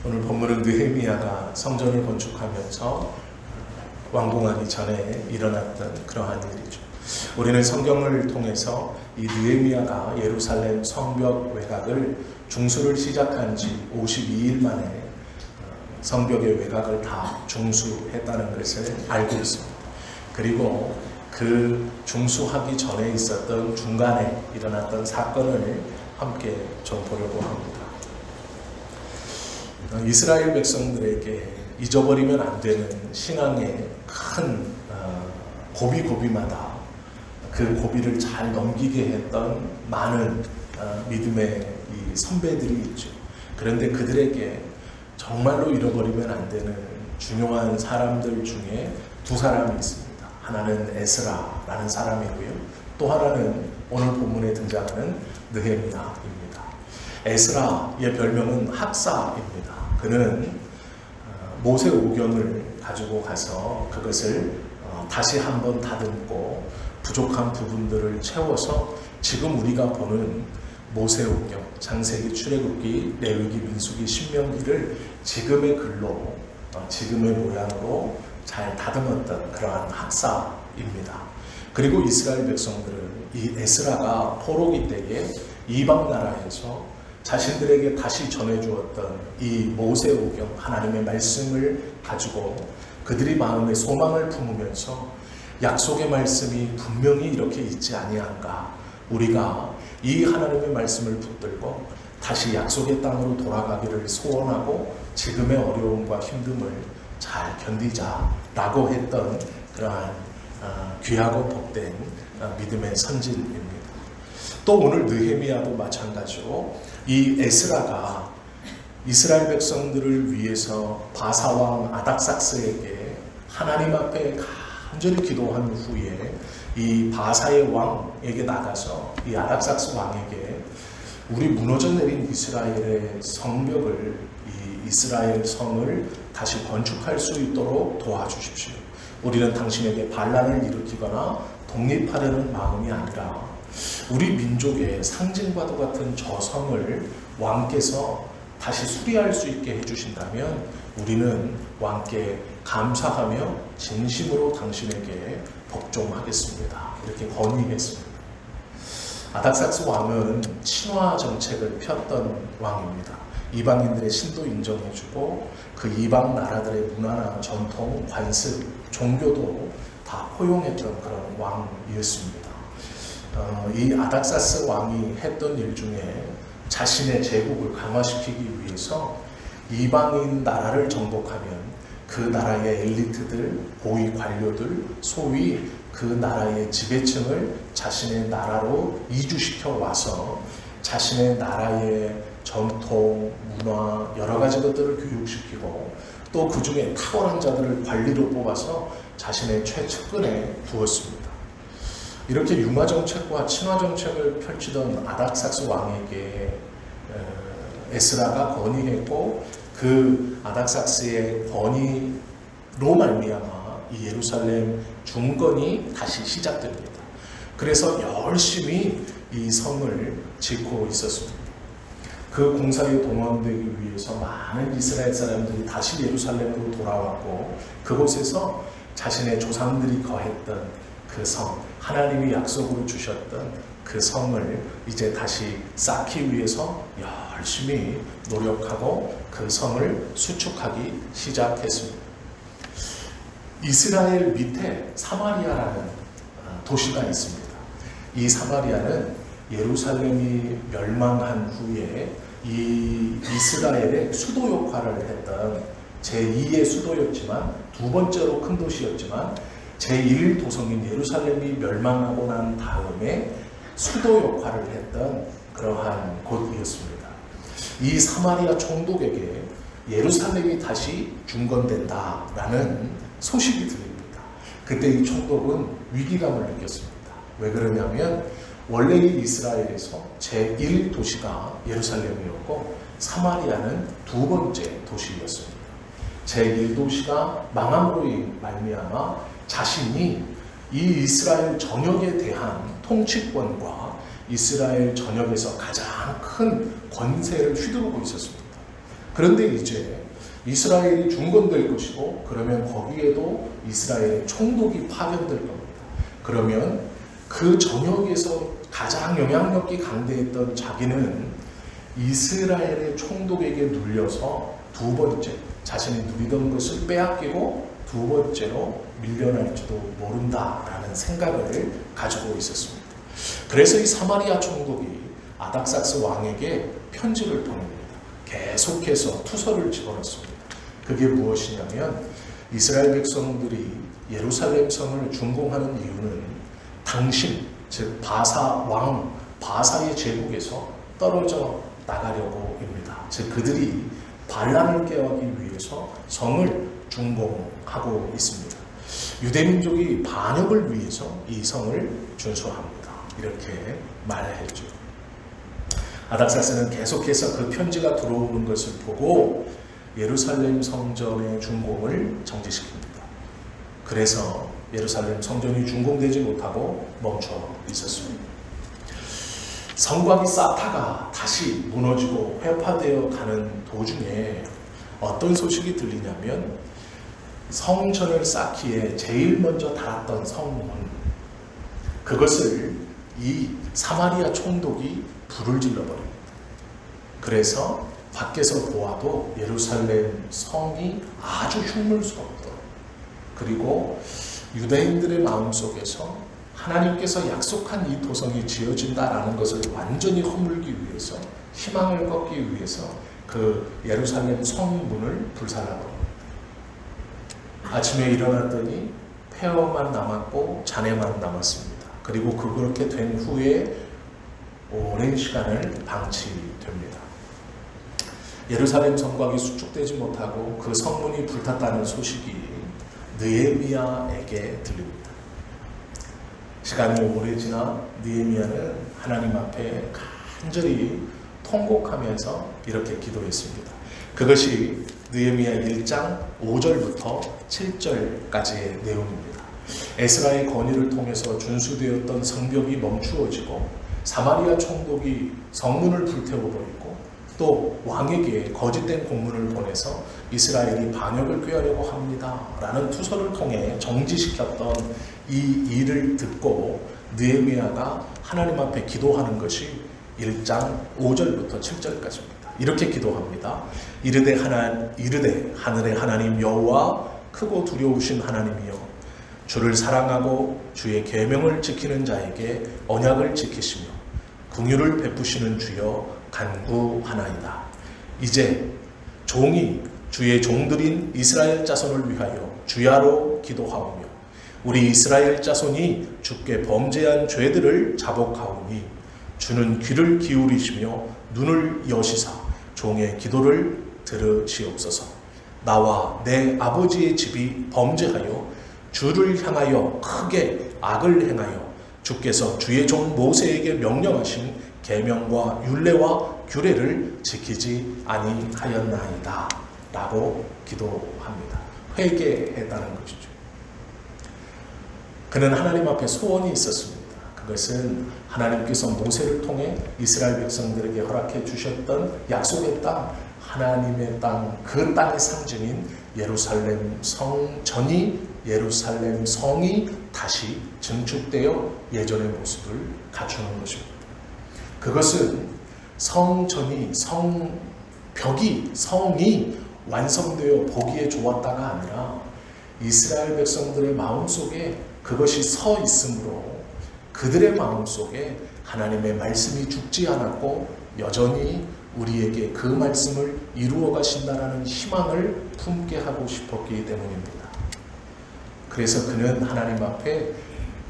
오늘 본문은 느헤미야가 성전을 건축하면서 완공하기 전에 일어났던 그러한 일이죠. 우리는 성경을 통해서 이 느헤미야가 예루살렘 성벽 외곽을 중수를 시작한 지 52일 만에 성벽의 외곽을 다 중수했다는 것을 알고 있습니다. 그리고 그 중수하기 전에 있었던 중간에 일어났던 사건을 함께 좀 보려고 합니다. 이스라엘 백성들에게 잊어버리면 안 되는 신앙의 큰 고비고비마다 그 고비를 잘 넘기게 했던 많은 믿음의 이 선배들이 있죠. 그런데 그들에게 정말로 잃어버리면 안 되는 중요한 사람들 중에 두 사람이 있습니다. 하나는 에스라라는 사람이고요. 또 하나는 오늘 본문에 등장하는 느헤미야입니다. 에스라의 별명은 학사입니다. 그는 모세오경을 가지고 가서 그것을 다시 한번 다듬고 부족한 부분들을 채워서 지금 우리가 보는 모세오경, 창세기, 출애굽기, 레위기, 민수기, 신명기를 지금의 글로, 지금의 모양으로 잘 다듬었던 그러한 학사입니다. 그리고 이스라엘 백성들은 이 에스라가 포로기 때에 이방 나라에서 자신들에게 다시 전해주었던 이 모세오경, 하나님의 말씀을 가지고 그들이 마음에 소망을 품으면서 약속의 말씀이 분명히 이렇게 있지 아니한가, 우리가 이 하나님의 말씀을 붙들고 다시 약속의 땅으로 돌아가기를 소원하고 지금의 어려움과 힘듦을 잘 견디자라고 했던 그러한 귀하고 복된 믿음의 선진입니다. 또 오늘 느헤미야도 마찬가지로 이 에스라가 이스라엘 백성들을 위해서 바사왕 아닥삭스에게 하나님 앞에 간절히 기도한 후에 이 바사의 왕에게 나가서 이 아닥삭스 왕에게 우리 무너져 내린 이스라엘의 성벽을, 이 이스라엘 성을 다시 건축할 수 있도록 도와주십시오. 우리는 당신에게 반란을 일으키거나 독립하려는 마음이 아니라 우리 민족의 상징과도 같은 저 성을 왕께서 다시 수리할 수 있게 해주신다면 우리는 왕께 감사하며 진심으로 당신에게 복종하겠습니다. 이렇게 건의했습니다. 아닥삭스 왕은 친화 정책을 폈던 왕입니다. 이방인들의 신도 인정해주고 그 이방 나라들의 문화나 전통, 관습, 종교도 다 포용했던 그런 왕이었습니다. 이 아닥사스 왕이 했던 일 중에 자신의 제국을 강화시키기 위해서 이방인 나라를 정복하면 그 나라의 엘리트들, 고위 관료들, 소위 그 나라의 지배층을 자신의 나라로 이주시켜 와서 자신의 나라의 전통, 문화, 여러 가지 것들을 교육시키고 또 그 중에 탁월한 자들을 관리로 뽑아서 자신의 최측근에 두었습니다. 이렇게 융화 정책과 친화 정책을 펼치던 아닥삭스 왕에게 에스라가 건의했고 그 아닥삭스의 건의로 말미암아 이 예루살렘 중건이 다시 시작됩니다. 그래서 열심히 이 성을 짓고 있었습니다. 그 공사에 동원되기 위해서 많은 이스라엘 사람들이 다시 예루살렘으로 돌아왔고 그곳에서 자신의 조상들이 거했던 그 성, 하나님이 약속으로 주셨던 그 성을 이제 다시 쌓기 위해서 열심히 노력하고 그 성을 수축하기 시작했습니다. 이스라엘 밑에 사마리아라는 도시가 있습니다. 이 사마리아는 예루살렘이 멸망한 후에 이 이스라엘의 수도 역할을 했던 제2의 수도였지만 두 번째로 큰 도시였지만 제1도성인 예루살렘이 멸망하고 난 다음에 수도 역할을 했던 그러한 곳이었습니다. 이 사마리아 총독에게 예루살렘이 다시 중건된다라는 소식이 들립니다. 그때 이 총독은 위기감을 느꼈습니다. 왜 그러냐면 원래 이 이스라엘에서 제1도시가 예루살렘이었고 사마리아는 두 번째 도시였습니다. 제1도시가 망함으로 말미암아 자신이 이 이스라엘 전역에 대한 통치권과 이스라엘 전역에서 가장 큰 권세를 휘두르고 있었습니다. 그런데 이제 이스라엘이 중건될 것이고, 그러면 거기에도 이스라엘의 총독이 파견될 겁니다. 그러면 그 전역에서 가장 영향력이 강대했던 자기는 이스라엘의 총독에게 눌려서 두 번째, 자신이 누리던 것을 빼앗기고 두 번째로 밀려날지도 모른다라는 생각을 가지고 있었습니다. 그래서 이 사마리아 총독이 아닥삭스 왕에게 편지를 보냅니다. 계속해서 투서를 집어넣습니다. 그게 무엇이냐면, 이스라엘 백성들이 예루살렘 성을 준공하는 이유는 당신, 즉 바사 왕 바사의 제국에서 떨어져 나가려고입니다. 즉 그들이 반란을 깨하기 위해서 성을 준공하고 있습니다. 유대민족이 반역을 위해서 이 성을 준수합니다. 이렇게 말했죠. 아닥사스는 계속해서 그 편지가 들어오는 것을 보고 예루살렘 성전의 준공을 정지시킵니다. 그래서 예루살렘 성전이 준공되지 못하고 멈춰 있었습니다. 성곽이 쌓다가 다시 무너지고 회파되어 가는 도중에 어떤 소식이 들리냐면, 성전을 쌓기에 제일 먼저 달았던 성문, 그것을 이 사마리아 총독이 불을 질러버립니다. 그래서 밖에서 보아도 예루살렘 성이 아주 흉물스럽도록, 그리고 유대인들의 마음속에서 하나님께서 약속한 이 도성이 지어진다라는 것을 완전히 허물기 위해서, 희망을 꺾기 위해서 그 예루살렘 성문을 불살라버립니다. 아침에 일어났더니 폐허만 남았고 잔해만 남았습니다. 그리고 그렇게 된 후에 오랜 시간을 방치됩니다. 예루살렘 성곽이 수축되지 못하고 그 성문이 불탔다는 소식이 느헤미야에게 들립니다. 시간이 오래 지나 느헤미야는 하나님 앞에 간절히 통곡하면서 이렇게 기도했습니다. 그것이 느헤미야 1장 5절부터 7절까지의 내용입니다. 에스라의 건의를 통해서 준수되었던 성벽이 멈추어지고, 사마리아 총독이 성문을 불태워버리고, 또 왕에게 거짓된 공문을 보내서 이스라엘이 반역을 꾀하려고 합니다 라는 투서를 통해 정지시켰던 이 일을 듣고 느헤미야가 하나님 앞에 기도하는 것이 1장 5절부터 7절까지입니다. 이렇게 기도합니다. 이르되 하늘의 하나님 여호와, 크고 두려우신 하나님이여, 주를 사랑하고 주의 계명을 지키는 자에게 언약을 지키시며 긍휼을 베푸시는 주여 간구하나이다. 이제 종이 주의 종들인 이스라엘 자손을 위하여 주야로 기도하오며, 우리 이스라엘 자손이 주께 범죄한 죄들을 자복하오니 주는 귀를 기울이시며 눈을 여시사 종의 기도를 들으시옵소서. 나와 내 아버지의 집이 범죄하여 주를 향하여 크게 악을 행하여 주께서 주의 종 모세에게 명령하신 계명과 율례와 규례를 지키지 아니하였나이다 라고 기도합니다. 회개했다는 것이죠. 그는 하나님 앞에 소원이 있었습니다. 그것은 하나님께서 모세를 통해 이스라엘 백성들에게 허락해 주셨던 약속의 땅, 하나님의 땅, 그 땅의 상징인 예루살렘 성전이, 예루살렘 성이 다시 증축되어 예전의 모습을 갖추는 것입니다. 그것은 성전이, 성벽이, 성이 완성되어 보기에 좋았다가 아니라 이스라엘 백성들의 마음속에 그것이 서 있으므로 그들의 마음속에 하나님의 말씀이 죽지 않았고 여전히 우리에게 그 말씀을 이루어 가신다라는 희망을 품게 하고 싶었기 때문입니다. 그래서 그는 하나님 앞에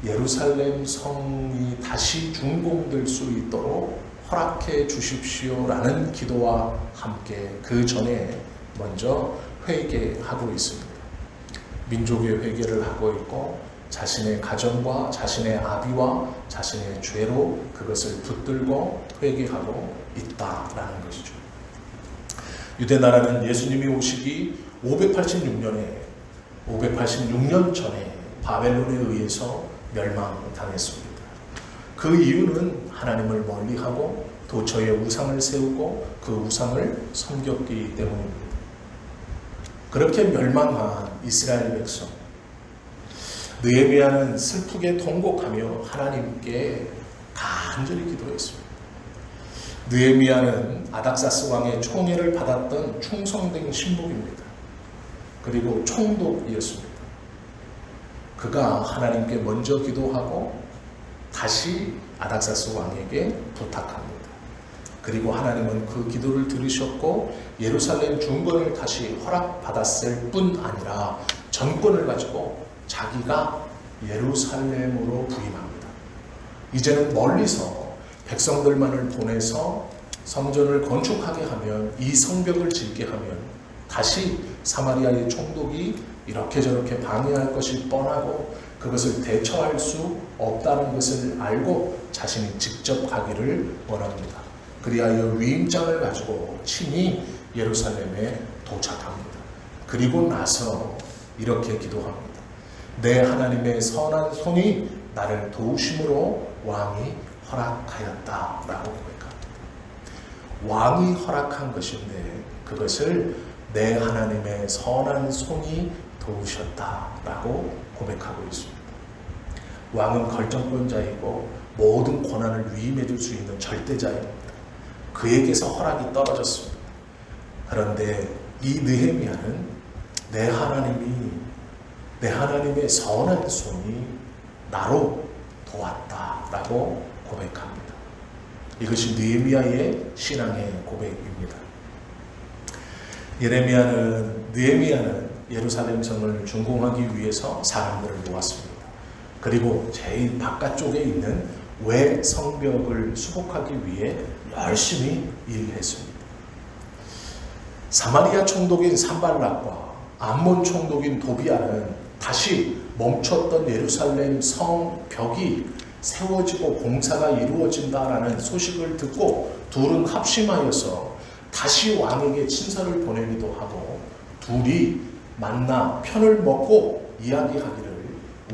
예루살렘 성이 다시 준공될 수 있도록 허락해 주십시오라는 기도와 함께 그 전에 먼저 회개하고 있습니다. 민족의 회개를 하고 있고 자신의 가정과 자신의 아비와 자신의 죄로 그것을 붙들고 회개하고 있다라는 것이죠. 유대 나라는 예수님이 오시기 586년 전에 바벨론에 의해서 멸망당했습니다. 그 이유는 하나님을 멀리하고 도처에 우상을 세우고 그 우상을 섬겼기 때문입니다. 그렇게 멸망한 이스라엘 백성, 느헤미야는 슬프게 통곡하며 하나님께 간절히 기도했습니다. 느헤미야는 아닥사스 왕의 총애를 받았던 충성된 신복입니다. 그리고 총독이었습니다. 그가 하나님께 먼저 기도하고 다시 아닥사스 왕에게 부탁합니다. 그리고 하나님은 그 기도를 들으셨고 예루살렘 중건을 다시 허락받았을 뿐 아니라 전권을 가지고 자기가 예루살렘으로 부임합니다. 이제는 멀리서 백성들만을 보내서 성전을 건축하게 하면, 이 성벽을 짓게 하면 다시 사마리아의 총독이 이렇게 저렇게 방해할 것이 뻔하고 그것을 대처할 수 없다는 것을 알고 자신이 직접 가기를 원합니다. 그리하여 위임장을 가지고 친히 예루살렘에 도착합니다. 그리고 나서 이렇게 기도합니다. 내 하나님의 선한 손이 나를 도우심으로 왕이 허락하였다 라고 고백합니다. 왕이 허락한 것인데 그것을 내 하나님의 선한 손이 도우셨다 라고 고백하고 있습니다. 왕은 결정권자이고 모든 권한을 위임해 줄 수 있는 절대자입니다. 그에게서 허락이 떨어졌습니다. 그런데 이 느헤미야는 내 하나님의 선한 손이 나로 도왔다 라고 고백합니다. 이것이 느헤미야의 신앙의 고백입니다. 느헤미야는 예루살렘 성을 준공하기 위해서 사람들을 모았습니다. 그리고 제일 바깥쪽에 있는 외 성벽을 수복하기 위해 열심히 일했습니다. 사마리아 총독인 산발락과 암몬 총독인 도비아는 다시 멈췄던 예루살렘 성벽이 세워지고 공사가 이루어진다라는 소식을 듣고 둘은 합심하여서 다시 왕에게 친서를 보내기도 하고 둘이 만나 편을 먹고 이야기하기를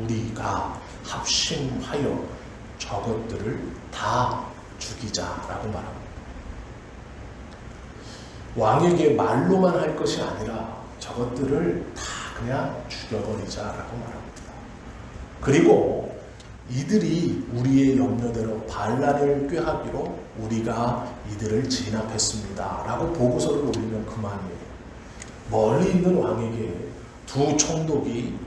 우리가 합심하여 저것들을 다 죽이자라고 말합니다. 왕에게 말로만 할 것이 아니라 저것들을 다 그냥 죽여버리자라고 말합니다. 그리고 이들이 우리의 염려대로 반란을 꾀하기로 우리가 이들을 진압했습니다 라고 보고서를 올리면 그만이에요. 멀리 있는 왕에게 두 총독이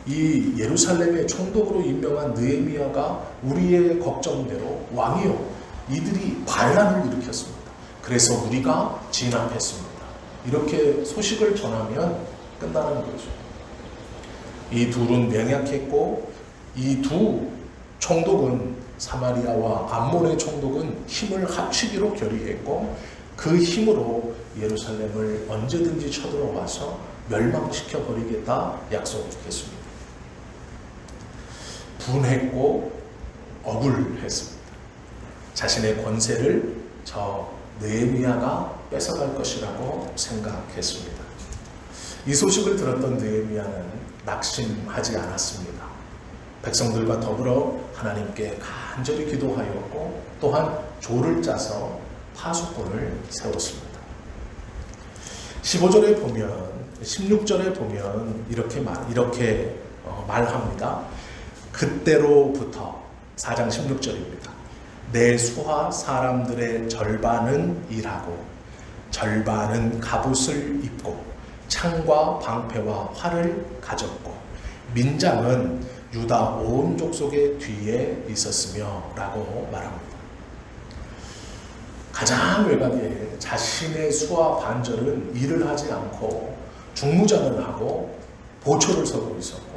이 예루살렘의 총독으로 임명한 느헤미야가 우리의 걱정대로 왕이요, 이들이 반란을 일으켰습니다. 그래서 우리가 진압했습니다. 이렇게 소식을 전하면 끝나는 거죠. 이 둘은 명약했고 이 두 총독은, 사마리아와 암몬의 총독은 힘을 합치기로 결의했고 그 힘으로 예루살렘을 언제든지 쳐들어와서 멸망시켜 버리겠다 약속했습니다. 분했고 억울했습니다. 자신의 권세를 저 느헤미야가 뺏어갈 것이라고 생각했습니다. 이 소식을 들었던 느헤미야는 낙심하지 않았습니다. 백성들과 더불어 하나님께 간절히 기도하였고 또한 조를 짜서 파수꾼을 세웠습니다. 15절에 보면, 16절에 보면 이렇게 말합니다. 그때로부터, 4장 16절입니다. 내 수하 사람들의 절반은 일하고 절반은 갑옷을 입고 창과 방패와 활을 가졌고 민장은 유다 온 족속의 뒤에 있었으며 라고 말합니다. 가장 외곽에 자신의 수하 반절은 일을 하지 않고 중무장을 하고 보초를 서고 있었고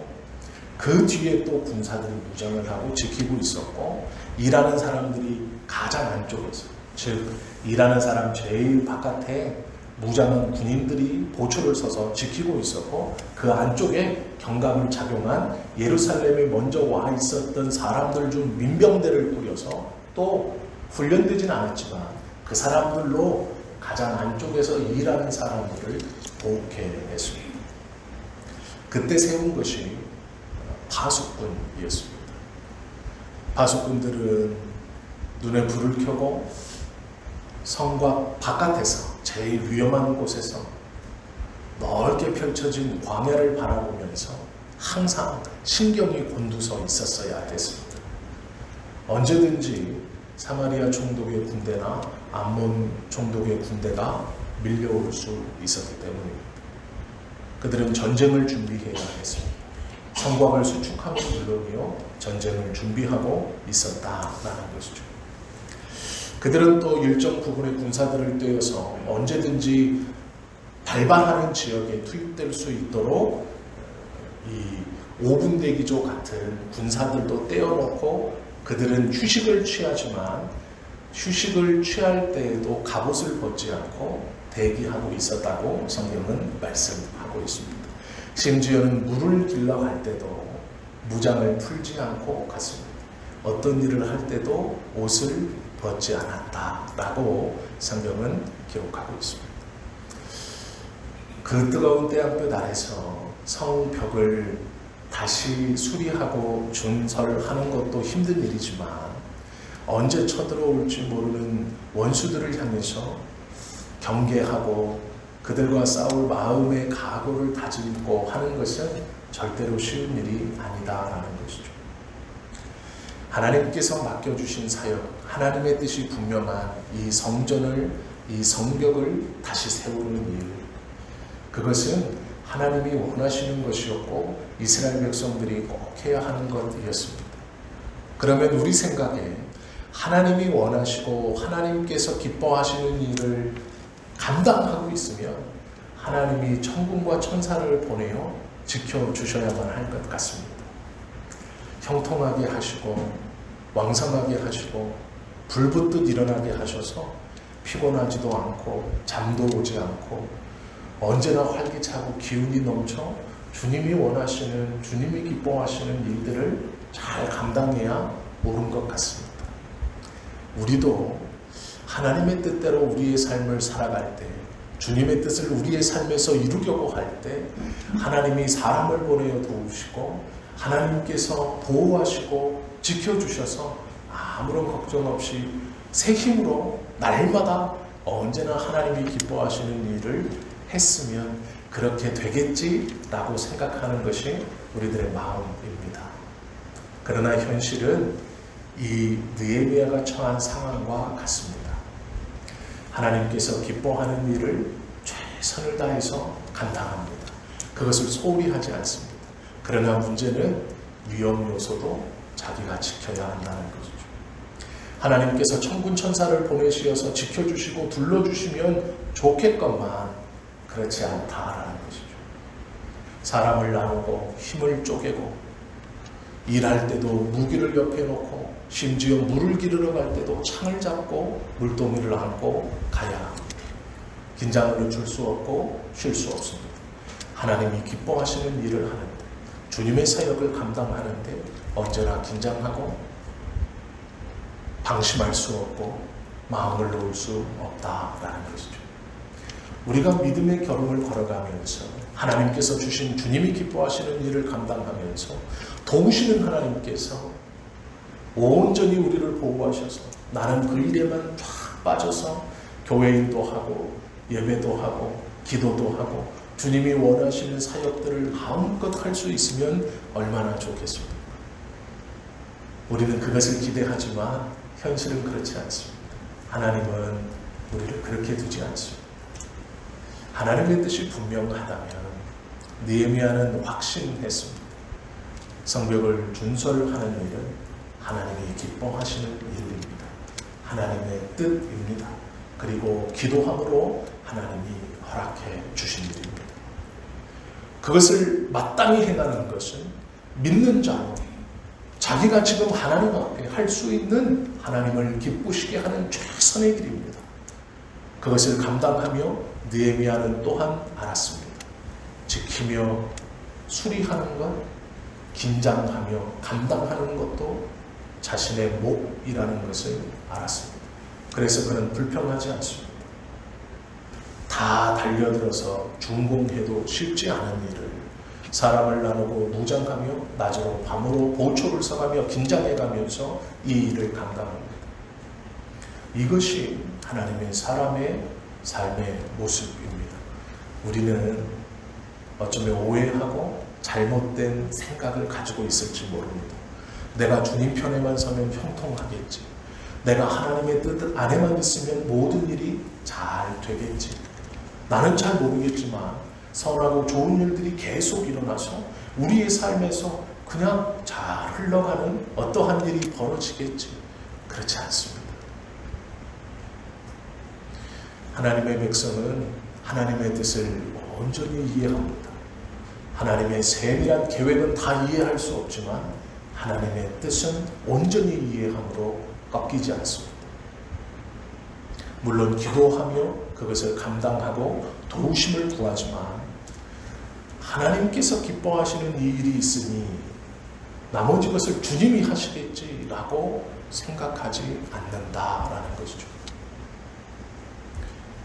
그 뒤에 또 군사들이 무장을 하고 지키고 있었고 일하는 사람들이 가장 안쪽에서, 즉 일하는 사람 제일 바깥에 무장한 군인들이 보초를 서서 지키고 있었고 그 안쪽에 경감을 착용한 예루살렘에 먼저 와 있었던 사람들 중 민병대를 꾸려서 또 훈련되진 않았지만 그 사람들로 가장 안쪽에서 일하는 사람들을 보호했습니다. 그때 세운 것이 파수꾼이었습니다. 파수꾼들은 눈에 불을 켜고 성곽 바깥에서 제일 위험한 곳에서 넓게 펼쳐진 광야를 바라보면서 항상 신경이 곤두서 있었어야 했습니다. 언제든지 사마리아 총독의 군대나 암몬 총독의 군대가 밀려올 수 있었기 때문입니다. 그들은 전쟁을 준비해야 했습니다. 성곽을 수축하는 물론이요, 전쟁을 준비하고 있었다라는 것이죠. 그들은 또 일정 부분의 군사들을 떼어서 언제든지 발발하는 지역에 투입될 수 있도록 이 5분 대기조 같은 군사들도 떼어놓고 그들은 휴식을 취하지만 휴식을 취할 때에도 갑옷을 벗지 않고 대기하고 있었다고 성경은 말씀하고 있습니다. 심지어는 물을 길러 갈 때도 무장을 풀지 않고 갔습니다. 어떤 일을 할 때도 옷을 벗지 않았다라고 성경은 기록하고 있습니다. 그 뜨거운 태양볕 아래서 성벽을 다시 수리하고 준설하는 것도 힘든 일이지만 언제 쳐들어올지 모르는 원수들을 향해서 경계하고 그들과 싸울 마음의 각오를 다지고 하는 것은 절대로 쉬운 일이 아니다라는 것이죠. 하나님께서 맡겨주신 사역, 하나님의 뜻이 분명한 이 성전을, 이 성벽을 다시 세우는 일, 그것은 하나님이 원하시는 것이었고 이스라엘 백성들이 꼭 해야 하는 것이었습니다. 그러면 우리 생각에 하나님이 원하시고 하나님께서 기뻐하시는 일을 감당하고 있으면 하나님이 천군과 천사를 보내어 지켜주셔야만 할 것 같습니다. 형통하게 하시고 왕성하게 하시고 불붙듯 일어나게 하셔서 피곤하지도 않고 잠도 오지 않고 언제나 활기차고 기운이 넘쳐 주님이 원하시는, 주님이 기뻐하시는 일들을 잘 감당해야 옳은 것 같습니다. 우리도 하나님의 뜻대로 우리의 삶을 살아갈 때, 주님의 뜻을 우리의 삶에서 이루려고 할 때 하나님이 사람을 보내어 도우시고 하나님께서 보호하시고 지켜주셔서 아무런 걱정 없이 새 힘으로 날마다 언제나 하나님이 기뻐하시는 일을 했으면 그렇게 되겠지라고 생각하는 것이 우리들의 마음입니다. 그러나 현실은 이 느헤미야가 처한 상황과 같습니다. 하나님께서 기뻐하는 일을 최선을 다해서 감당합니다. 그것을 소홀히 하지 않습니다. 그러나 문제는 위험 요소도 자기가 지켜야 한다는 것이죠. 하나님께서 천군 천사를 보내시어서 지켜주시고 둘러주시면 좋겠건만 그렇지 않다라는 것이죠. 사람을 나누고 힘을 쪼개고 일할 때도 무기를 옆에 놓고 심지어 물을 기르러 갈 때도 창을 잡고 물동이를 안고 가야 합니다. 긴장을 늦출 수 없고 쉴 수 없습니다. 하나님이 기뻐하시는 일을 하는데, 주님의 사역을 감당하는데 언제나 긴장하고 방심할 수 없고 마음을 놓을 수 없다라는 것이죠. 우리가 믿음의 걸음을 걸어가면서 하나님께서 주신 주님이 기뻐하시는 일을 감당하면서 도우시는 하나님께서 온전히 우리를 보호하셔서 나는 그 일에만 쫙 빠져서 교회일도 하고 예배도 하고 기도도 하고 주님이 원하시는 사역들을 마음껏 할 수 있으면 얼마나 좋겠습니까? 우리는 그것을 기대하지만 현실은 그렇지 않습니다. 하나님은 우리를 그렇게 두지 않습니다. 하나님의 뜻이 분명하다면 느헤미야는 확신했습니다. 성벽을 준설하는 일은 하나님이 기뻐하시는 일입니다. 하나님의 뜻입니다. 그리고 기도함으로 하나님이 허락해 주신 일입니다. 그것을 마땅히 행하는 것은 믿는 자로 자기가 지금 하나님 앞에 할 수 있는 하나님을 기쁘시게 하는 최선의 길입니다. 그것을 감당하며 느헤미야는 또한 알았습니다. 지키며 수리하는 것, 긴장하며 감당하는 것도 자신의 몫이라는 것을 알았습니다. 그래서 그는 불평하지 않습니다. 다 달려들어서 준공해도 쉽지 않은 일을 사람을 나누고 무장하며 낮으로 밤으로 보초를 서가며 긴장해가면서 이 일을 감당합니다. 이것이 하나님의 사람의 삶의 모습입니다. 우리는 어쩌면 오해하고 잘못된 생각을 가지고 있을지 모릅니다. 내가 주님 편에만 서면 형통하겠지. 내가 하나님의 뜻 안에만 있으면 모든 일이 잘 되겠지. 나는 잘 모르겠지만 선하고 좋은 일들이 계속 일어나서 우리의 삶에서 그냥 잘 흘러가는 어떠한 일이 벌어지겠지. 그렇지 않습니다. 하나님의 백성은 하나님의 뜻을 온전히 이해합니다. 하나님의 세밀한 계획은 다 이해할 수 없지만 하나님의 뜻은 온전히 이해함으로 꺾이지 않습니다. 물론 기도하며 그것을 감당하고 도우심을 구하지만 하나님께서 기뻐하시는 이 일이 있으니 나머지 것을 주님이 하시겠지라고 생각하지 않는다라는 것이죠.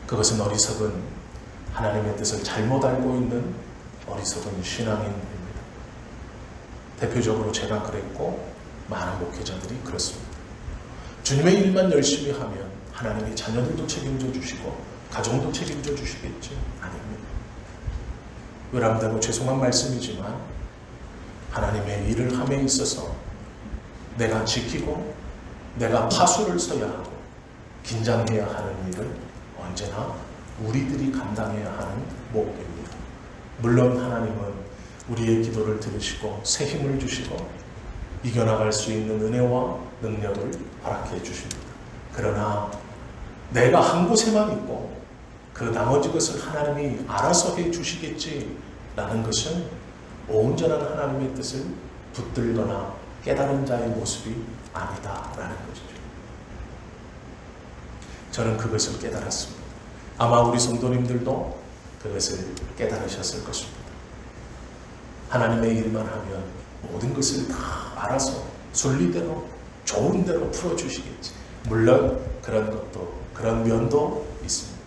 그것은 어리석은 하나님의 뜻을 잘못 알고 있는 어리석은 신앙인입니다. 대표적으로 제가 그랬고 많은 목회자들이 그렇습니다. 주님의 일만 열심히 하면 하나님이 자녀들도 책임져 주시고 가정도 책임져 주시겠지? 아닙니다. 외람되고 죄송한 말씀이지만 하나님의 일을 함에 있어서 내가 지키고 내가 파수를 서야 하고 긴장해야 하는 일을 언제나 우리들이 감당해야 하는 몫입니다. 물론 하나님은 우리의 기도를 들으시고 새 힘을 주시고 이겨나갈 수 있는 은혜와 능력을 허락해 주십니다. 그러나 내가 한 곳에만 있고 그 나머지 것을 하나님이 알아서 해 주시겠지라는 것은 온전한 하나님의 뜻을 붙들거나 깨달은 자의 모습이 아니다라는 것이죠. 저는 그것을 깨달았습니다. 아마 우리 성도님들도 그것을 깨달으셨을 것입니다. 하나님의 일만 하면 모든 것을 다 알아서 순리대로 좋은 대로 풀어주시겠지. 물론 그런 것도 그런 면도 있습니다.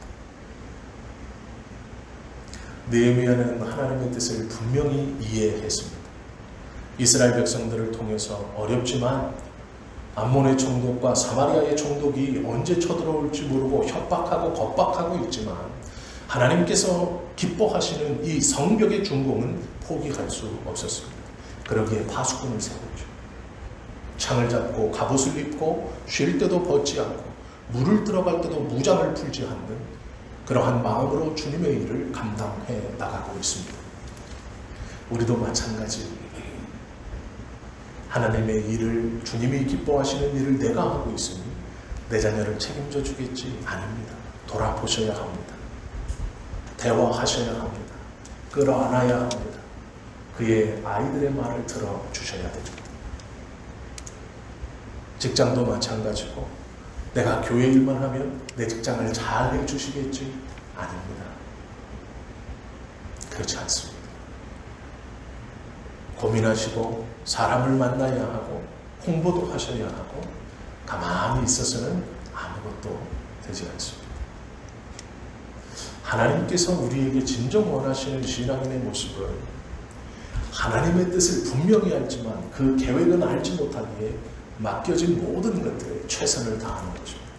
느헤미야는 하나님의 뜻을 분명히 이해했습니다. 이스라엘 백성들을 통해서 어렵지만 암몬의 총독과 사마리아의 총독이 언제 쳐들어올지 모르고 협박하고 겁박하고 있지만 하나님께서 기뻐하시는 이 성벽의 준공은 포기할 수 없었습니다. 그러기에 파수꾼을 세웠죠. 창을 잡고 갑옷을 입고 쉴 때도 벗지 않고 물을 들어갈 때도 무장을 풀지 않는 그러한 마음으로 주님의 일을 감당해 나가고 있습니다. 우리도 마찬가지 하나님의 일을 주님이 기뻐하시는 일을 내가 하고 있으니 내 자녀를 책임져 주겠지? 아닙니다. 돌아보셔야 합니다. 대화하셔야 합니다. 끌어안아야 합니다. 그의 아이들의 말을 들어주셔야 되죠. 직장도 마찬가지고 내가 교회 일만 하면 내 직장을 잘 해주시겠지? 아닙니다. 그렇지 않습니다. 고민하시고 사람을 만나야 하고 홍보도 하셔야 하고 가만히 있어서는 아무것도 되지 않습니다. 하나님께서 우리에게 진정 원하시는 신앙인의 모습은 하나님의 뜻을 분명히 알지만 그 계획은 알지 못하기에 맡겨진 모든 것들에 최선을 다하는 것입니다.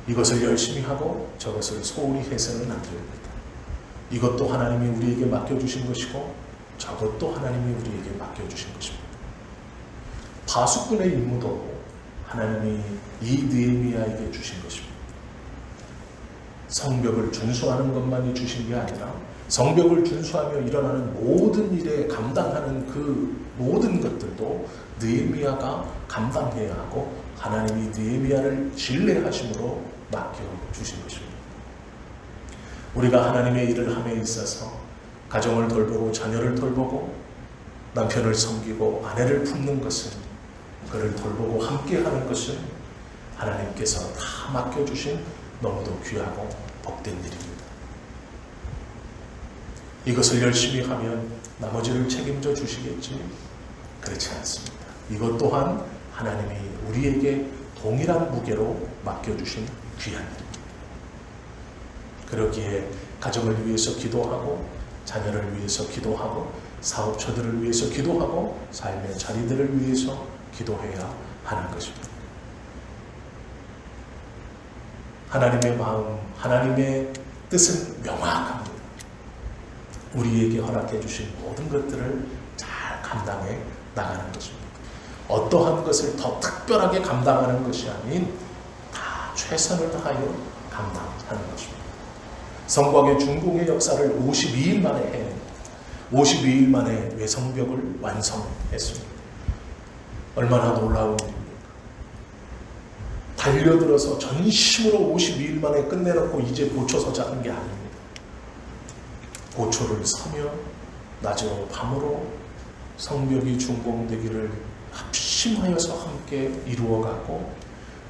이것을 열심히 하고 저것을 소홀히 해서는 안 됩니다. 이것도 하나님이 우리에게 맡겨주신 것이고 저것도 하나님이 우리에게 맡겨주신 것입니다. 파수꾼의 임무도 하나님이 이 느헤미야에게 주신 것입니다. 성벽을 준수하는 것만이 주신 게 아니라 성벽을 준수하며 일어나는 모든 일에 감당하는 그 모든 것들도 느헤미야가 감당해야 하고 하나님이 느헤미야를 신뢰하심으로 맡겨주신 것입니다. 우리가 하나님의 일을 함에 있어서 가정을 돌보고 자녀를 돌보고 남편을 섬기고 아내를 품는 것은 그를 돌보고 함께하는 것은 하나님께서 다 맡겨주신 너무도 귀하고 복된 일입니다. 이것을 열심히 하면 나머지를 책임져 주시겠지? 그렇지 않습니다. 이것 또한 하나님이 우리에게 동일한 무게로 맡겨주신 귀한 일입니다. 그러기에 가정을 위해서 기도하고 자녀를 위해서 기도하고 사업처들을 위해서 기도하고 삶의 자리들을 위해서 기도해야 하는 것입니다. 하나님의 마음, 하나님의 뜻은 명확합니다. 우리에게 허락해 주신 모든 것들을 잘 감당해 나가는 것입니다. 어떠한 것을 더 특별하게 감당하는 것이 아닌 다 최선을 다하여 감당하는 것입니다. 성곽의 중공의 역사를 52일 만에 해냅니다. 52일 만에 외성벽을 완성했습니다. 얼마나 놀라운 일입니까? 달려들어서 전심으로 52일 만에 끝내놓고 이제 고쳐 서자 하는 게 아닙니다. 고초를 서며 낮으로 밤으로 성벽이 준공되기를 합심하여서 함께 이루어가고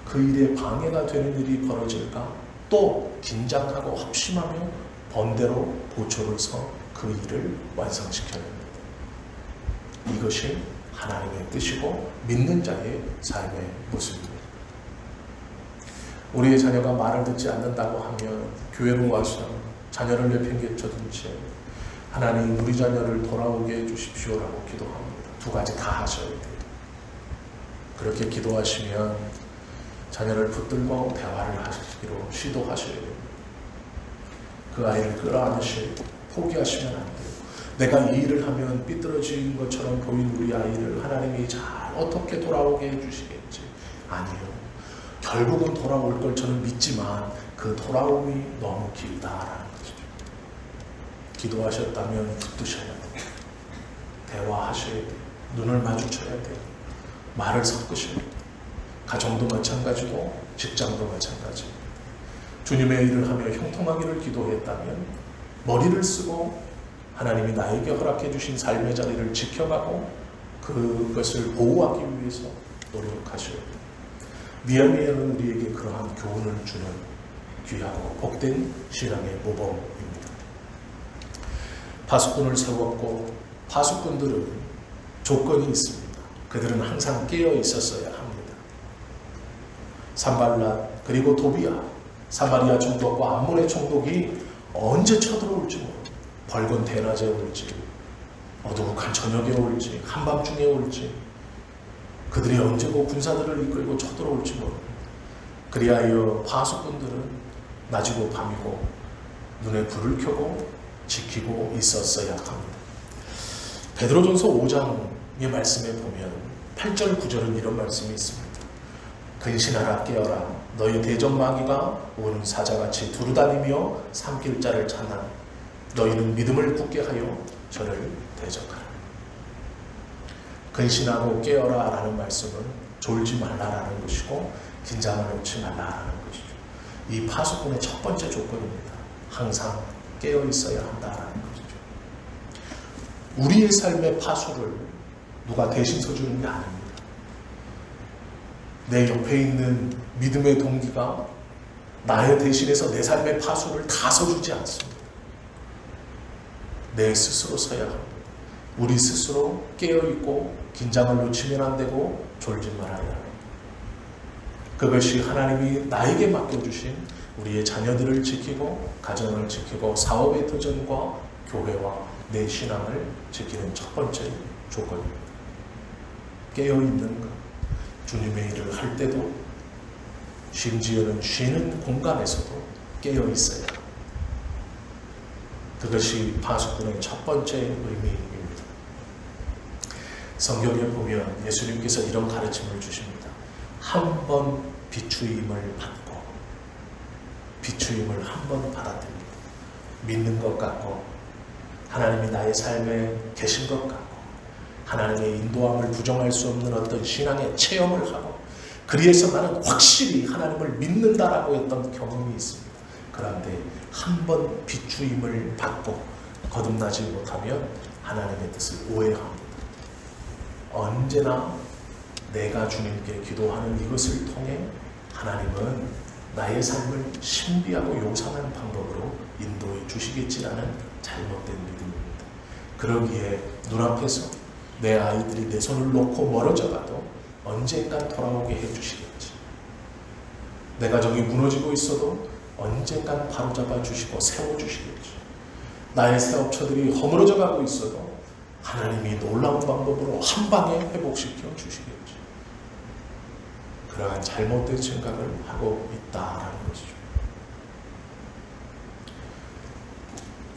그 일에 방해가 되는 일이 벌어질까 또 긴장하고 합심하며 번대로 고초를 서 그 일을 완성시켜야 합니다. 이것이 하나님의 뜻이고 믿는 자의 삶의 모습입니다. 우리의 자녀가 말을 듣지 않는다고 하면 교회로 와서 자녀를 내팽개쳐둔 채 하나님 우리 자녀를 돌아오게 해주십시오라고 기도합니다. 두 가지 다 하셔야 돼요. 그렇게 기도하시면 자녀를 붙들고 대화를 하시기로 시도하셔야 됩니다. 그 아이를 끌어안으시고 포기하시면 안 돼요. 내가 이 일을 하면 삐뚤어진 것처럼 보인 우리 아이를 하나님이 잘 어떻게 돌아오게 해주시겠지. 아니요. 결국은 돌아올 걸 저는 믿지만 그 돌아옴이 너무 길다라는 거죠. 기도하셨다면 붙드셔야 돼요. 대화하셔야 돼요. 눈을 마주쳐야 돼요. 말을 섞으셔야 돼요. 가정도 마찬가지고 직장도 마찬가지고 주님의 일을 하며 형통하기를 기도했다면 머리를 쓰고 하나님이 나에게 허락해 주신 삶의 자리를 지켜가고 그것을 보호하기 위해서 노력하셔야 돼요. 니에미야는 우리에게 그러한 교훈을 주는 귀하고 복된 신앙의 모범입니다. 파수꾼을 세웠고 파수꾼들은 조건이 있습니다. 그들은 항상 깨어 있었어야 합니다. 산발랏 그리고 도비야 사마리아 총독과 암몬의 총독이 언제 쳐들어올지 모릅니다. 벌건 대낮에 올지 어두룩한 저녁에 올지 한밤중에 올지 그들이 언제 군사들을 이끌고 쳐들어올지 모릅니다. 그리하여 파수꾼들은 낮이고 밤이고 눈에 불을 켜고 지키고 있었어야 합니다. 베드로전서 5장의 말씀에 보면 8절 9절은 이런 말씀이 있습니다. 근신하라 깨어라 너희 대적마귀가 오는 사자같이 두루다니며 삼킬 자를 찾나 너희는 믿음을 굳게 하여 저를 대적하라. 근신하고 깨어라 라는 말씀은 졸지 말라라는 것이고 긴장을 놓지 말라라는 것이죠. 이 파수꾼의 첫 번째 조건입니다. 항상 깨어 있어야 한다라는 것이죠. 우리의 삶의 파수를 누가 대신 서주는 게 아닙니다. 내 옆에 있는 믿음의 동기가 나의 대신해서 내 삶의 파수를 다 서주지 않습니다. 내 스스로 서야 합니다. 우리 스스로 깨어있고 긴장을 놓치면 안 되고 졸지 말아야 합니다. 그것이 하나님이 나에게 맡겨주신 우리의 자녀들을 지키고 가정을 지키고 사업의 도전과 교회와 내 신앙을 지키는 첫 번째 조건입니다. 깨어있는 것. 주님의 일을 할 때도 심지어는 쉬는 공간에서도 깨어 있어야 합니다. 그것이 파수꾼의 첫 번째 의미입니다. 성경에 보면 예수님께서 이런 가르침을 주십니다. 한 번 비추임을 받고 비추임을 한 번 받아들이고 믿는 것 같고 하나님이 나의 삶에 계신 것 같고 하나님의 인도함을 부정할 수 없는 어떤 신앙의 체험을 하고 그리해서 나는 확실히 하나님을 믿는다라고 했던 경험이 있습니다. 그런데 한 번 비추임을 받고 거듭나지 못하면 하나님의 뜻을 오해합니다. 언제나 내가 주님께 기도하는 이것을 통해 하나님은 나의 삶을 신비하고 요상한 방법으로 인도해 주시겠지라는 잘못된 믿음입니다. 그러기에 눈앞에서 내 아이들이 내 손을 놓고 멀어져 가도 언젠간 돌아오게 해주시겠지. 내 가정이 무너지고 있어도 언젠간 바로잡아 주시고 세워주시겠지. 나의 새업처들이 허물어져 가고 있어도 하나님이 놀라운 방법으로 한 방에 회복시켜 주시겠지. 그러한 잘못된 생각을 하고 있다라는 것이죠.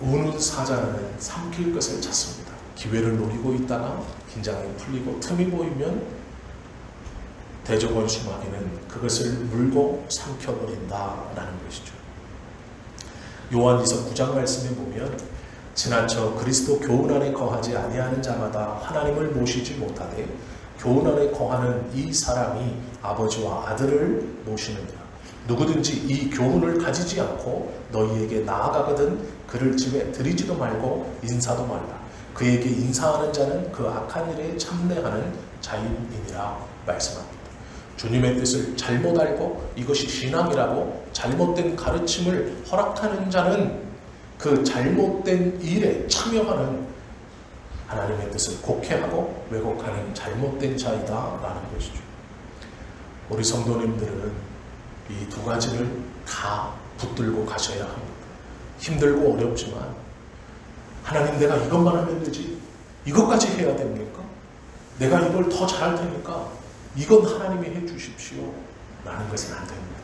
우는 사자는 삼킬 것을 찾습니다. 기회를 노리고 있다가 긴장이 풀리고 틈이 보이면 대적원 수마귀는 그것을 물고 삼켜버린다라는 것이죠. 요한일서 9장 말씀에 보면 지나쳐 그리스도 교훈 안에 거하지 아니하는 자마다 하나님을 모시지 못하되 교훈 안에 거하는 이 사람이 아버지와 아들을 모시느니라. 누구든지 이 교훈을 가지지 않고 너희에게 나아가거든 그를 집에 들이지도 말고 인사도 말라. 그에게 인사하는 자는 그 악한 일에 참내하는 자인이니라 말씀합니다. 주님의 뜻을 잘못 알고 이것이 신앙이라고 잘못된 가르침을 허락하는 자는 그 잘못된 일에 참여하는 하나님의 뜻을 곡해하고 왜곡하는 잘못된 자이다라는 것이죠. 우리 성도님들은 이 두 가지를 다 붙들고 가셔야 합니다. 힘들고 어렵지만 하나님 내가 이것만 하면 되지 이것까지 해야 됩니까? 내가 이걸 더 잘할 테니까 이건 하나님이 해 주십시오 라는 것은 안 됩니다.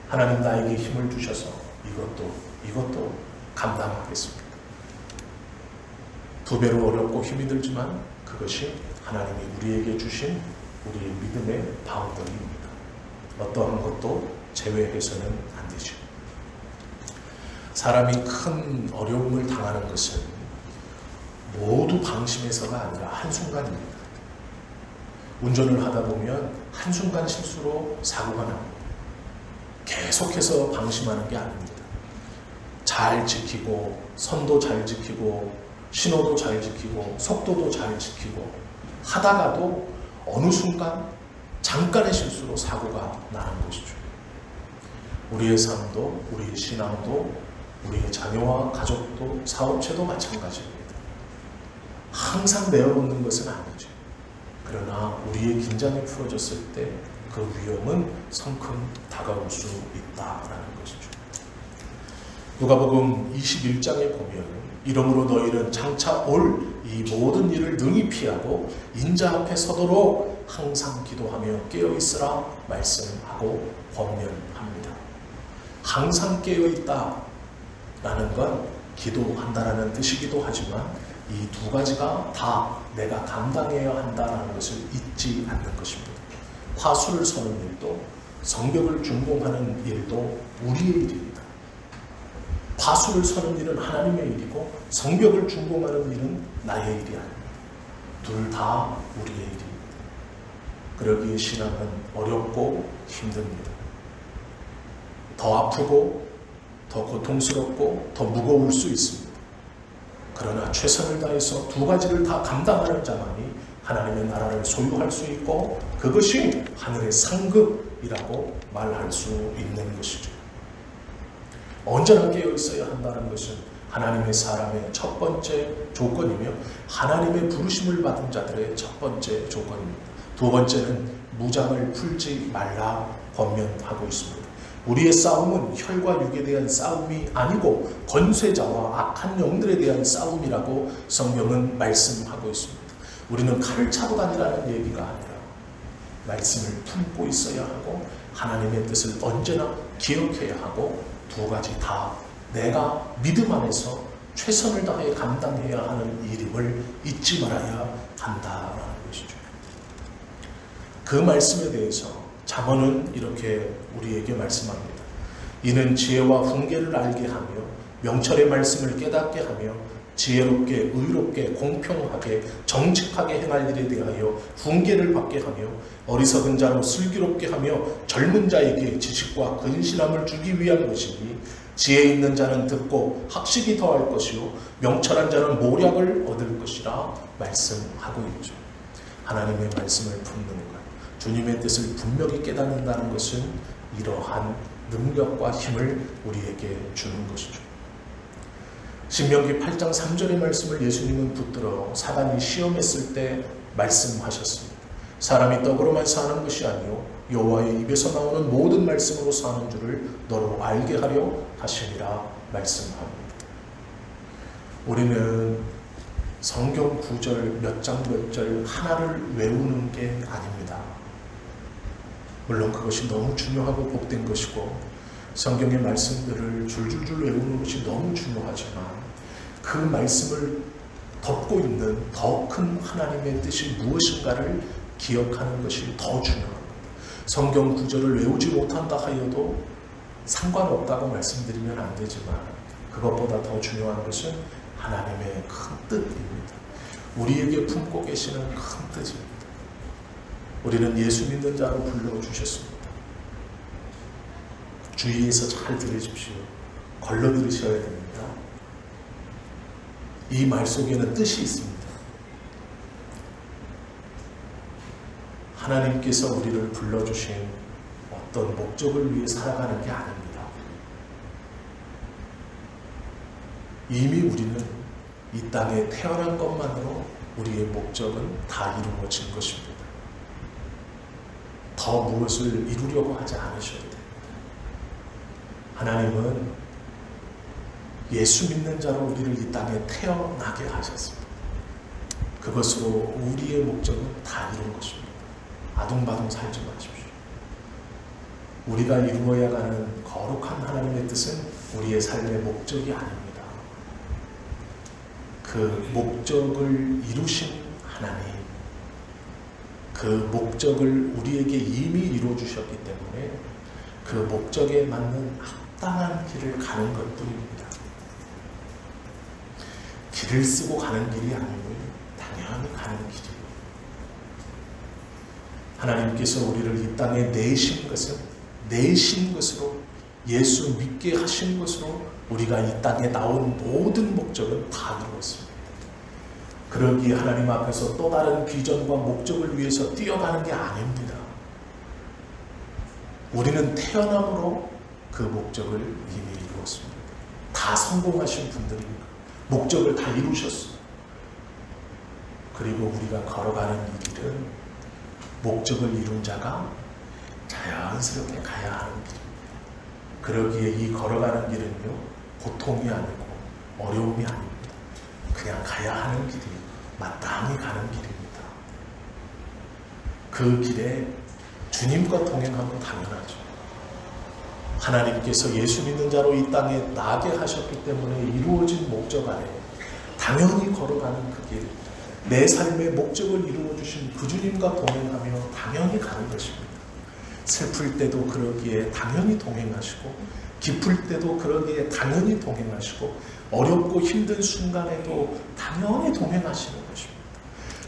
하나님 나에게 힘을 주셔서 이것도 감당하겠습니다. 두 배로 어렵고 힘이 들지만 그것이 하나님이 우리에게 주신 우리의 믿음의 바운더리입니다. 어떠한 것도 제외해서는 안 되죠. 사람이 큰 어려움을 당하는 것은 모두 방심해서가 아니라 한순간입니다. 운전을 하다 보면 한순간 실수로 사고가 납니다. 계속해서 방심하는 게 아닙니다. 잘 지키고 선도 잘 지키고 신호도 잘 지키고 속도도 잘 지키고 하다가도 어느 순간 잠깐의 실수로 사고가 나는 것이죠. 우리의 삶도 우리의 신앙도 우리의 자녀와 가족도 사업체도 마찬가지입니다. 항상 내어놓는 것은 아니죠. 그러나 우리의 긴장이 풀어졌을 때 그 위험은 성큼 다가올 수 있다라는 것이죠. 누가복음 21장에 보면 이러므로 너희는 장차 올 이 모든 일을 능히 피하고 인자 앞에 서도록 항상 기도하며 깨어있으라 말씀하고 권면합니다. 항상 깨어있다라는 건 기도한다라는 뜻이기도 하지만 이 두 가지가 다 내가 감당해야 한다는 것을 잊지 않는 것입니다. 화수를 서는 일도 성벽을 준공하는 일도 우리의 일입니다. 화수를 서는 일은 하나님의 일이고 성벽을 준공하는 일은 나의 일이 아닙니다. 둘 다 우리의 일입니다. 그러기에 신앙은 어렵고 힘듭니다. 더 아프고 더 고통스럽고 더 무거울 수 있습니다. 그러나 최선을 다해서 두 가지를 다 감당하는 자만이 하나님의 나라를 소유할 수 있고 그것이 하늘의 상급이라고 말할 수 있는 것이죠. 언제나 깨어 있어야 한다는 것은 하나님의 사람의 첫 번째 조건이며 하나님의 부르심을 받은 자들의 첫 번째 조건입니다. 두 번째는 무장을 풀지 말라 권면하고 있습니다. 우리의 싸움은 혈과 육에 대한 싸움이 아니고 권세자와 악한 영들에 대한 싸움이라고 성경은 말씀하고 있습니다. 우리는 칼을 차고 다니라는 얘기가 아니라 말씀을 품고 있어야 하고 하나님의 뜻을 언제나 기억해야 하고 두 가지 다 내가 믿음 안에서 최선을 다해 감당해야 하는 일임을 잊지 말아야 한다라는 것이죠. 그 말씀에 대해서 잠언은 이렇게 우리에게 말씀합니다. 이는 지혜와 훈계를 알게 하며 명철의 말씀을 깨닫게 하며 지혜롭게 의롭게 공평하게 정직하게 행할 일에 대하여 훈계를 받게 하며 어리석은 자로 슬기롭게 하며 젊은 자에게 지식과 근신함을 주기 위한 것이니 지혜 있는 자는 듣고 학식이 더할 것이요 명철한 자는 모략을 얻을 것이라 말씀하고 있죠. 하나님의 말씀을 품는 것, 주님의 뜻을 분명히 깨닫는다는 것은 이러한 능력과 힘을 우리에게 주는 것이죠. 신명기 8장 3절의 말씀을 예수님은 붙들어 사단이 시험했을 때 말씀하셨습니다. 사람이 떡으로만 사는 것이 아니요 여호와의 입에서 나오는 모든 말씀으로 사는 줄을 너로 알게 하려 하시니라 말씀합니다. 우리는 성경 구절 몇 장 몇 절 하나를 외우는 게 아닙니다. 물론 그것이 너무 중요하고 복된 것이고 성경의 말씀들을 줄줄줄 외우는 것이 너무 중요하지만 그 말씀을 덮고 있는 더 큰 하나님의 뜻이 무엇인가를 기억하는 것이 더 중요합니다. 성경 구절을 외우지 못한다 하여도 상관없다고 말씀드리면 안 되지만 그것보다 더 중요한 것은 하나님의 큰 뜻입니다. 우리에게 품고 계시는 큰 뜻입니다. 우리는 예수 믿는 자로 불러주셨습니다. 주의해서 잘 들으십시오. 걸러 들으셔야 됩니다. 이 말 속에는 뜻이 있습니다. 하나님께서 우리를 불러주신 어떤 목적을 위해 살아가는 게 아닙니다. 이미 우리는 이 땅에 태어난 것만으로 우리의 목적은 다 이루어진 것입니다. 더 무엇을 이루려고 하지 않으셔도 됩니다. 하나님은 예수 믿는 자로 우리를 이 땅에 태어나게 하셨습니다. 그것으로 우리의 목적은 다 이룬 것입니다. 아둥바둥 살지 마십시오. 우리가 이루어야 가는 거룩한 하나님의 뜻은 우리의 삶의 목적이 아닙니다. 그 목적을 이루신 하나님, 그 목적을 우리에게 이미 이루어주셨기 때문에 그 목적에 맞는 합당한 길을 가는 것뿐입니다. 길을 쓰고 가는 길이 아니고 당연히 가는 길이에요. 하나님께서 우리를 이 땅에 내신 것으로 예수 믿게 하신 것으로 우리가 이 땅에 나온 모든 목적은 다 이루었습니다. 그러기에 하나님 앞에서 또 다른 비전과 목적을 위해서 뛰어가는 게 아닙니다. 우리는 태어남으로 그 목적을 이미 이루었습니다. 다 성공하신 분들입니다. 목적을 다 이루셨어요. 그리고 우리가 걸어가는 이 길은 목적을 이룬 자가 자연스럽게 가야 하는 길입니다. 그러기에 이 걸어가는 길은요, 고통이 아니고 어려움이 아닙니다. 그냥 가야 하는 길이 마땅히 가는 길입니다. 그 길에 주님과 동행하면 당연하죠. 하나님께서 예수 믿는 자로 이 땅에 나게 하셨기 때문에 이루어진 목적 안에 당연히 걸어가는 그 길, 내 삶의 목적을 이루어주신 그 주님과 동행하며 당연히 가는 것입니다. 슬플 때도 그러기에 당연히 동행하시고, 기쁠 때도 그러기에 당연히 동행하시고, 어렵고 힘든 순간에도 당연히 동행하시는 것입니다.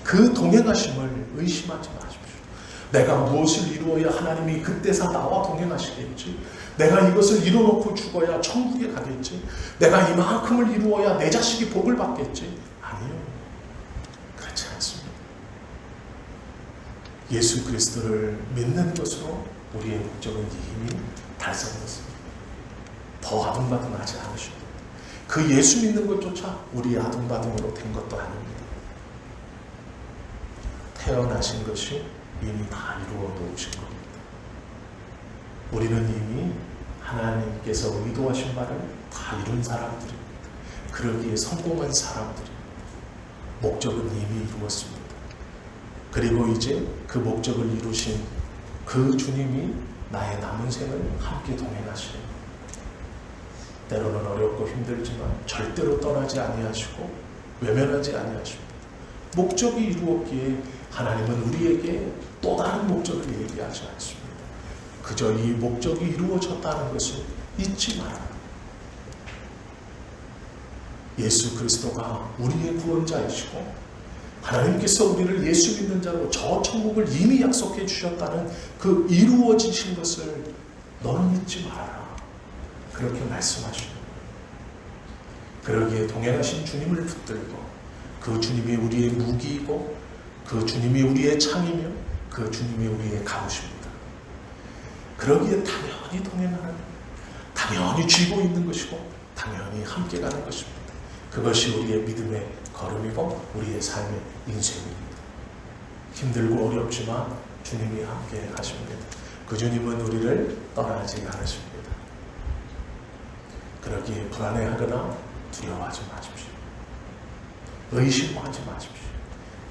그 동행하심을 의심하지 마십시오. 내가 무엇을 이루어야 하나님이 그때서 나와 동행하시겠지? 내가 이것을 이뤄놓고 죽어야 천국에 가겠지? 내가 이만큼을 이루어야 내 자식이 복을 받겠지? 아니요. 그렇지 않습니다. 예수 그리스도를 믿는 것으로 우리의 목적은 이미 달성됐습니다. 더 아둥바둥하지 않으셔도 됩니다. 그 예수 믿는 것조차 우리 아둥바둥으로 된 것도 아닙니다. 태어나신 것이 이미 다 이루어 놓으신 겁니다. 우리는 이미 하나님께서 의도하신 바를 다 이룬 사람들입니다. 그러기에 성공한 사람들입니다. 목적은 이미 이루었습니다. 그리고 이제 그 목적을 이루신 그 주님이 나의 남은 생을 함께 동행하시는 겁니다. 때로는 어렵고 힘들지만 절대로 떠나지 아니하시고 외면하지 아니하십니다. 목적이 이루었기에 하나님은 우리에게 또 다른 목적을 얘기하지 않습니다. 그저 이 목적이 이루어졌다는 것을 잊지 말아요. 예수 그리스도가 우리의 구원자이시고 하나님께서 우리를 예수 믿는 자로 저 천국을 이미 약속해 주셨다는 그 이루어지신 것을 너는 잊지 말아라. 그렇게 말씀하시는 거예요. 그러기에 동행하신 주님을 붙들고 그 주님이 우리의 무기이고 그 주님이 우리의 창이며 그 주님이 우리의 갑옷입니다. 그러기에 당연히 동행하는, 당연히 쥐고 있는 것이고 당연히 함께 가는 것입니다. 그것이 우리의 믿음의 걸음이고 우리의 삶의 인생입니다. 힘들고 어렵지만 주님이 함께 하십니다. 그 주님은 우리를 떠나지 않으십니다. 그러기에 불안해하거나 두려워하지 마십시오. 의심하지 마십시오.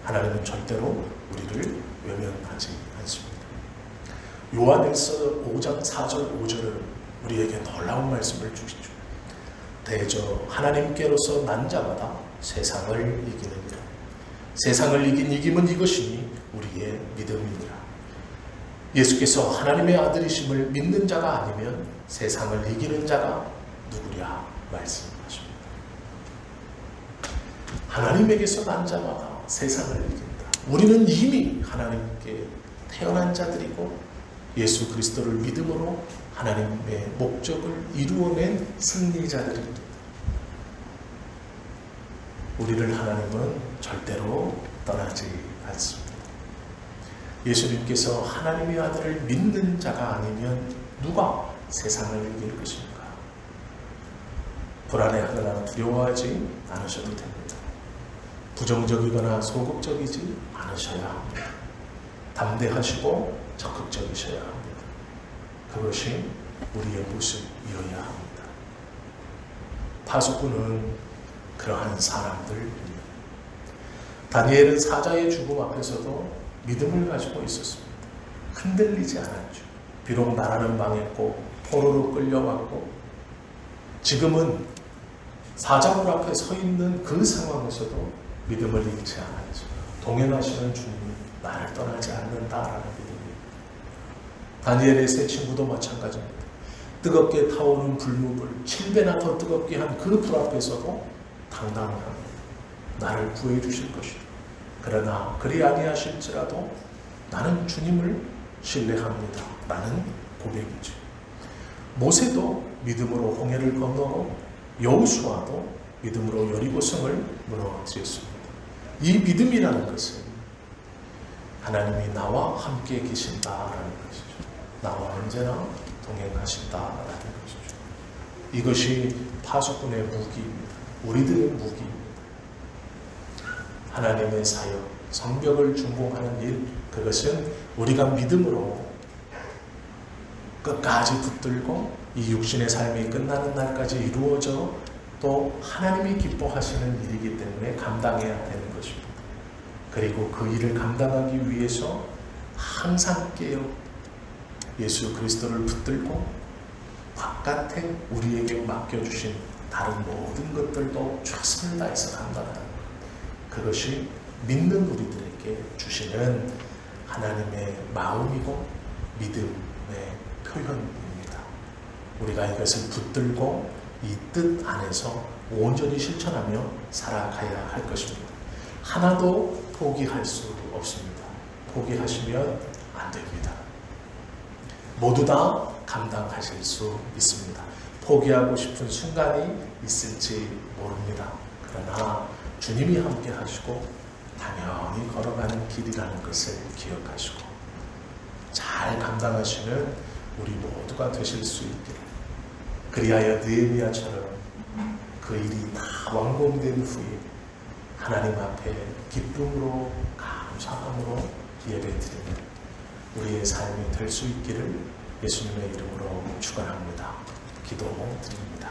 하나님은 절대로 우리를 외면하지 않습니다. 요한일서 5장 4절 5절을 우리에게 놀라운 말씀을 주시죠. 대저 하나님께로서 난 자마다 세상을 이기느니라. 세상을 이긴 이김은 이것이니 우리의 믿음이니라. 예수께서 하나님의 아들이심을 믿는 자가 아니면 세상을 이기는 자가 누구랴 말씀하십니다. 하나님에게서 난 자마다 세상을 이긴다. 우리는 이미 하나님께 태어난 자들이고 예수 그리스도를 믿음으로 하나님의 목적을 이루어낸 승리자들입니다. 우리를 하나님은 절대로 떠나지 않습니다. 예수님께서 하나님의 아들을 믿는 자가 아니면 누가 세상을 이길 것입니까? 불안해하거나 두려워하지 않으셔도 됩니다. 부정적이거나 소극적이지 않으셔야 합니다. 담대하시고 적극적이셔야 합니다. 그것이 우리의 모습이어야 합니다. 파수꾼은 그러한 사람들입니다. 다니엘은 사자의 죽음 앞에서도 믿음을 가지고 있었습니다. 흔들리지 않았죠. 비록 나라는 망했고 포로로 끌려왔고 지금은 사자굴 앞에 서 있는 그 상황에서도 믿음을 잃지 않았죠. 동행하시는 주님이 나를 떠나지 않는다라는 믿음입니다. 다니엘의 세 친구도 마찬가지입니다. 뜨겁게 타오르는 불무불 7배나 더 뜨겁게 한 그 불 앞에서도 당당합니다. 나를 구해 주실 것이다. 그러나 그리 아니하실지라도 나는 주님을 신뢰합니다. 라는 고백이죠. 모세도 믿음으로 홍해를 건너고 여호수아도 믿음으로 여리고성을 무너뜨렸습니다. 이 믿음이라는 것은 하나님이 나와 함께 계신다라는 것이죠. 나와 언제나 동행하신다라는 것이죠. 이것이 파수꾼의 무기입니다. 우리들의 무기입니다. 하나님의 사역, 성벽을 준공하는 일, 그것은 우리가 믿음으로 끝까지 붙들고 이 육신의 삶이 끝나는 날까지 이루어져 또 하나님이 기뻐하시는 일이기 때문에 감당해야 되는 것입니다. 그리고 그 일을 감당하기 위해서 항상 깨어 예수 그리스도를 붙들고 바깥에 우리에게 맡겨주신 다른 모든 것들도 최선을 다해서 감당하는 것. 그것이 믿는 우리들에게 주시는 하나님의 마음이고 믿음의 표현입니다. 우리가 이것을 붙들고 이 뜻 안에서 온전히 실천하며 살아가야 할 것입니다. 하나도 포기할 수 없습니다. 포기하시면 안 됩니다. 모두 다 감당하실 수 있습니다. 포기하고 싶은 순간이 있을지 모릅니다. 그러나 주님이 함께 하시고 당연히 걸어가는 길이라는 것을 기억하시고 잘 감당하시는 우리 모두가 되실 수 있기를. 그리하여 느헤미야처럼 그 일이 다 완공된 후에 하나님 앞에 기쁨으로 감사함으로 예배드리는 우리의 삶이 될 수 있기를 예수님의 이름으로 축원합니다. 기도드립니다.